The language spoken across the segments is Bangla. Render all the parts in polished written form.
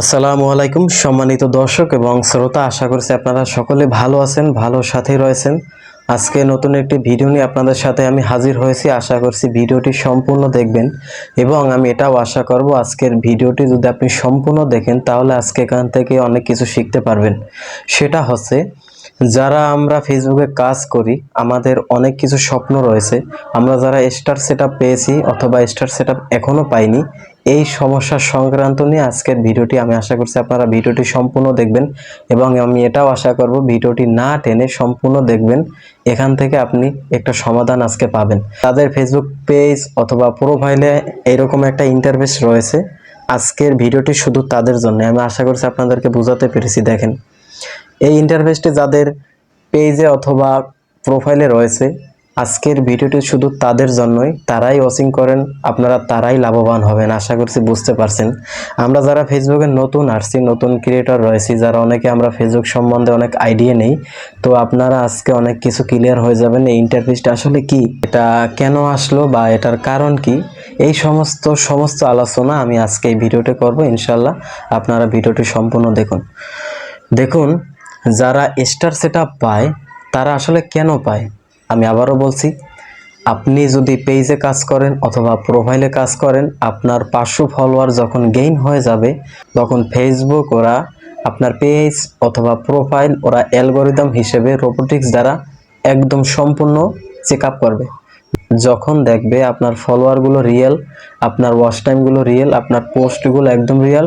আসসালামু আলাইকুম সম্মানিত দর্শক এবং শ্রোতা, আশা করছি আপনারা সকলে ভালো আছেন, ভালো সাথেই রয়েছেন। আজকে নতুন একটি ভিডিও নিয়ে আপনাদের সাথে আমি হাজির হয়েছি। আশা করছি ভিডিওটি সম্পূর্ণ দেখবেন এবং আমি এটাও আশা করব আজকের ভিডিওটি যদি আপনি সম্পূর্ণ দেখেন তাহলে আজকে এখান থেকে অনেক কিছু শিখতে পারবেন। সেটা হচ্ছে, যারা আমরা ফেসবুকে কাজ করি আমাদের অনেক কিছু স্বপ্ন রয়েছে। আমরা যারা স্টার সেটআপ পেয়েছি অথবা স্টার সেটআপ এখনো পাইনি, এই সমস্যার সংক্রান্ত নিয়ে আজকের ভিডিওটি। আমি আশা করছি আপনারা ভিডিওটি সম্পূর্ণ দেখবেন এবং আমি এটাও আশা করব ভিডিওটি না টেনে সম্পূর্ণ দেখবেন। এখান থেকে আপনি একটা সমাধান আজকে পাবেন। তাদের ফেসবুক পেজ অথবা প্রোফাইলে এরকম একটা ইন্টারফেস রয়েছে। আজকের ভিডিওটি শুধু তাদের জন্য। আমি আশা করছি আপনাদেরকে বোঝাতে পেরেছি। দেখেন, এই ইন্টারফেসটি যাদের পেজে অথবা প্রোফাইলে রয়েছে, আজকের ভিডিওটি শুধু তাদের জন্যই। তারাই ওয়াচিং করেন, আপনারা তারাই লাভবান হবেন। আশা করছি বুঝতে পারছেন। আমরা যারা ফেসবুকে নতুন আসছি, নতুন ক্রিয়েটর রয়েছি, যারা অনেকে আমরা ফেসবুক সম্বন্ধে অনেক আইডিয়া নেই, তো আপনারা আজকে অনেক কিছু ক্লিয়ার হয়ে যাবেন। এই ইন্টারফেসটা আসলে কি, এটা কেন আসলো বা এটার কারণ কি, এই সমস্ত আলোচনা আমি আজকে এই ভিডিওতে করব। ইনশাল্লাহ আপনারা ভিডিওটি সম্পূর্ণ দেখুন। যারা স্টার সেটআপ পায় তারা আসলে কেন পায়, আমি আবারও বলছি। আপনি যদি পেজে কাজ করেন অথবা প্রোফাইলে কাজ করেন, আপনার 500 ফলোয়ার যখন গেইন হয়ে যাবে, তখন ফেসবুক ওরা আপনার পেজ অথবা প্রোফাইল ওরা অ্যালগোরিদম হিসেবে রোবোটিক্স দ্বারা একদম সম্পূর্ণ চেক আপ করবে। যখন দেখবে আপনার ফলোয়ারগুলো রিয়েল, আপনার ওয়াচ টাইমগুলো রিয়েল, আপনার পোস্টগুলো একদম রিয়েল,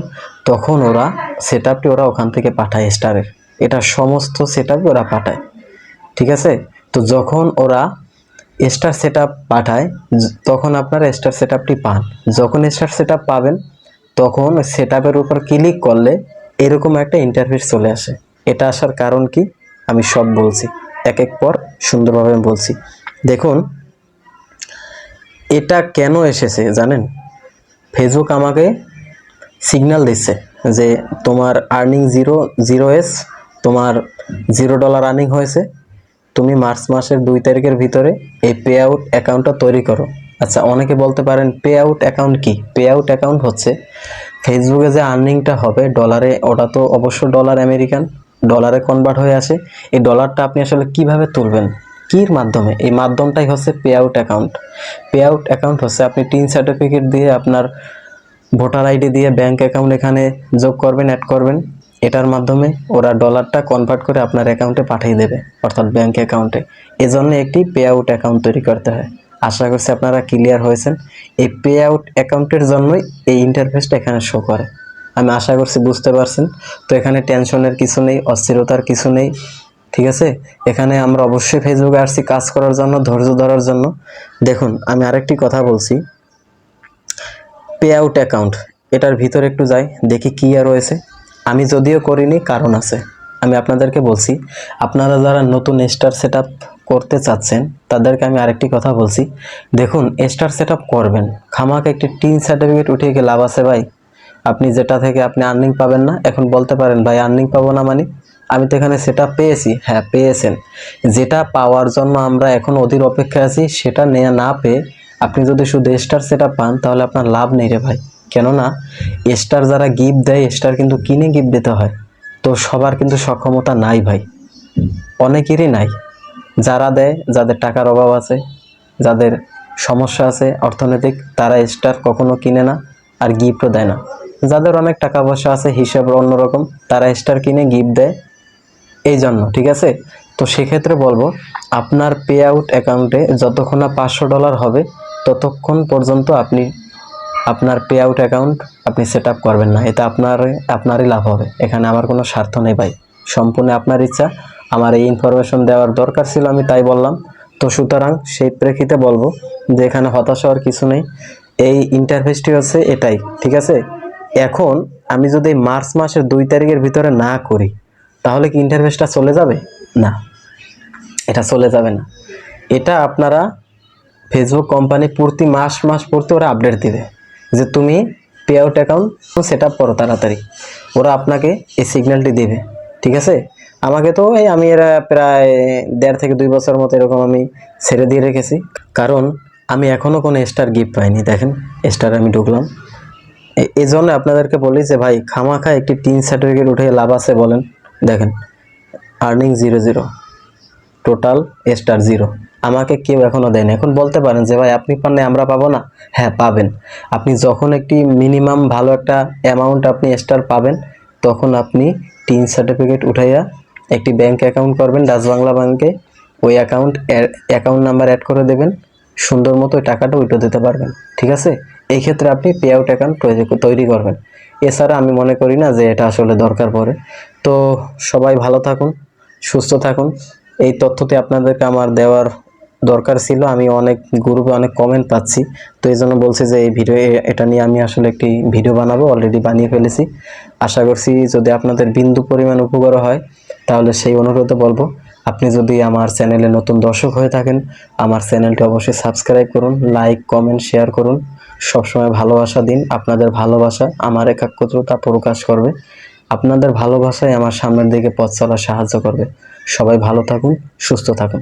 তখন ওরা সেটআপটি ওরা ওখান থেকে পাঠায় স্টারের। এটা সমস্ত সেটআপ ওরা পাঠায়, ঠিক আছে? তো যখন ওরা স্টার সেটআপ পাঠায়, তখন আপনারা স্টার সেটআপটি পান। যখন স্টার সেটআপ পাবেন, তখন সেটআপের উপর ক্লিক করলে এরকম একটা ইন্টারফেস চলে আসে। এটা আসার কারণ কি আমি সব বলছি, এক এক পর সুন্দরভাবে আমি বলছি। দেখুন, এটা কেন এসেছে জানেন? ফেসবুক আমাকে সিগন্যাল দিচ্ছে যে তোমার আর্নিং জিরো তোমার $0 আর্নিং হয়েছে। তুমি মার্চ মাসের 2 তারিখের ভিতরে এই পে আউট অ্যাকাউন্টটা তৈরি করো। আচ্ছা, অনেকে বলতে পারেন পে আউট অ্যাকাউন্ট কি? পে আউট অ্যাকাউন্ট হচ্ছে ফেসবুকে যে আর্নিংটা হবে ডলারে, ওটা তো অবশ্য ডলার আমেরিকান ডলারে কনভার্ট হয়ে আসে। এই ডলারটা আপনি আসলে কিভাবে তুলবেন, কির মাধ্যমে? এই মাধ্যমটাই হচ্ছে pay out account. Pay out account হচ্ছে আপনি টিন সার্টিফিকেট দিয়ে, আপনার ভোটার আইডি দিয়ে ব্যাংক অ্যাকাউন্ট এখানে যোগ করবেন, অ্যাড করবেন। এটার মাধ্যমে ওরা ডলারটা কনভার্ট করে আপনার অ্যাকাউন্টে পাঠিয়ে দেবে, অর্থাৎ ব্যাংক অ্যাকাউন্টে। এজন্য একটি পে আউট অ্যাকাউন্ট তৈরি করতে হয়। আশা করছি আপনারা ক্লিয়ার হয়েছেন। এই পে আউট অ্যাকাউন্টের জন্যই এই ইন্টারফেসটা এখানে শো করে। আমি আশা করছি বুঝতে পারছেন। তো এখানে টেনশনের কিছু নেই, অস্থিরতার কিছু নেই, ঠিক আছে? এখানে আমরা অবশ্যই ফেসবুকে আসছি কাজ করার জন্য, ধৈর্য ধরার জন্য। দেখুন, আমি আরেকটি কথা বলছি। পে আউট অ্যাকাউন্ট, এটার ভিতরে একটু যাই, দেখি কি আর রয়েছে। আমি যদিও করিনি, কারণ আছে। আমি আপনাদেরকে বলছি, আপনারা যারা নতুন স্টার সেটআপ করতে চাচ্ছেন তাদেরকে আমি আরেকটি কথা বলছি। দেখুন, স্টার সেটআপ করবেন, খামাকে একটি টিন সার্টিফিকেট উঠিয়ে গিয়ে লাভ আছে ভাই? আপনি যেটা থেকে আপনি আর্নিং পাবেন না। এখন বলতে পারেন ভাই আর্নিং পাবো না মানে? আমি তো এখানে সেটা পেয়েছি। হ্যাঁ, পেয়েছেন। যেটা পাওয়ার জন্য আমরা এখন অধীর অপেক্ষায় আছি, সেটা না পেয়ে আপনি যদি শুধু স্টার সেটআপ পান, তাহলে আপনার লাভ নেই রে ভাই। কেননা স্টার যারা গিফট দেয়, স্টার কিন্তু কিনে গিফট দিতে হয়। তো সবার কিন্তু সক্ষমতা নাই ভাই, অনেকেরই নাই। যারা দেয়, যাদের টাকার অভাব আছে, যাদের সমস্যা আছে অর্থনৈতিক, তারা স্টার কখনো কিনে না আর গিফটও দেয় না। যাদের অনেক টাকা পয়সা আছে, হিসাব অন্যরকম, তারা স্টার কিনে গিফট দেয় এই জন্য, ঠিক আছে? তো সেক্ষেত্রে বলবো, আপনার পে আউট অ্যাকাউন্টে যতক্ষণ না $500 হবে, ততক্ষণ পর্যন্ত আপনি আপনার পে আউট অ্যাকাউন্ট আপনি সেট আপ করবেন না। এতে আপনারই লাভ হবে। এখানে আমার কোনো স্বার্থ নেই ভাই, সম্পূর্ণ আপনার ইচ্ছা। আমার এই ইনফরমেশন দেওয়ার দরকার ছিল, আমি তাই বললাম। তো সুতরাং সেই প্রেক্ষিতে বলবো যে এখানে হতাশ হওয়ার কিছু নেই। এই ইন্টারফেসটি হচ্ছে এটাই, ঠিক আছে? এখন আমি যদি মার্চ মাসের 2 তারিখের ভিতরে না করি, তাহলে কি ইন্টারফেসটা চলে যাবে? না, এটা চলে যাবে না। এটা আপনারা ফেসবুক কোম্পানি প্রতি মাস পড়তে ওরা আপডেট দিবে যে তুমি pay out account set up করো তাড়াতাড়ি। ওরা আপনাকে এই সিগন্যালটি দেবে, ঠিক আছে? আমাকে তো আমি এরা প্রায় 1.5 থেকে 2 বছর মতো এরকম আমি ছেড়ে দিয়ে রেখেছি, কারণ আমি এখনও কোনো স্টার গিফট পাইনি। দেখেন, স্টার আমি ঢুকলাম, এই জন্য আপনাদেরকে বলি যে ভাই খামাখা একটি টিন সার্টিফিকেট উঠে লাভ আছে বলেন? দেখেন, আর্নিং 0 টোটাল স্টার 0, আমাকে কেউ এখনো দেয়নি। এখন বলতে পারেন যে ভাই আপনি পান না আমরা পাবো না? হ্যাঁ পাবেন। আপনি যখন একটি মিনিমাম ভালো একটা অ্যামাউন্ট আপনি স্টার পাবেন, তখন আপনি টিন সার্টিফিকেট উঠাইয়া একটি ব্যাংক অ্যাকাউন্ট করবেন ডাচ বাংলা ব্যাংকে, ওই অ্যাকাউন্ট নাম্বার অ্যাড করে দেবেন, সুন্দর মতো ওই টাকাটা উইথড্র দিতে পারবেন। ঠিক আছে, এই ক্ষেত্রে আপনি পে আউট অ্যাকাউন্ট তৈরি করবেন। এছাড়া আমি মনে করি না যে এটা আসলে দরকার পড়ে। তো সবাই ভালো থাকুন, সুস্থ থাকুন। এই তথ্যটি আপনাদেরকে আমার দেওয়ার দরকার ছিল। আমি অনেক গ্রুপে অনেক কমেন্ট পাচ্ছি, তো এই জন্য বলছি যে এই এটা নিয়ে আমি আসলে একটি ভিডিও বানাবো, অলরেডি বানিয়ে ফেলেছি। আশা করছি যদি আপনাদের বিন্দু পরিমাণ উপকার হয়, তাহলে সেই অনুরোধে বলবো, আপনি যদি আমার চ্যানেলে নতুন দর্শক হয়ে থাকেন, আমার চ্যানেলটি অবশ্যই সাবস্ক্রাইব করুন, লাইক কমেন্ট শেয়ার করুন। সবসময় ভালোবাসা দিন। আপনাদের ভালোবাসা আমার একাগ্রতা প্রকাশ করবে। আপনাদের ভালোবাসাই আমার সামনের দিকে পথ চলার সাহায্য করবে। সবাই ভালো থাকুন, সুস্থ থাকুন।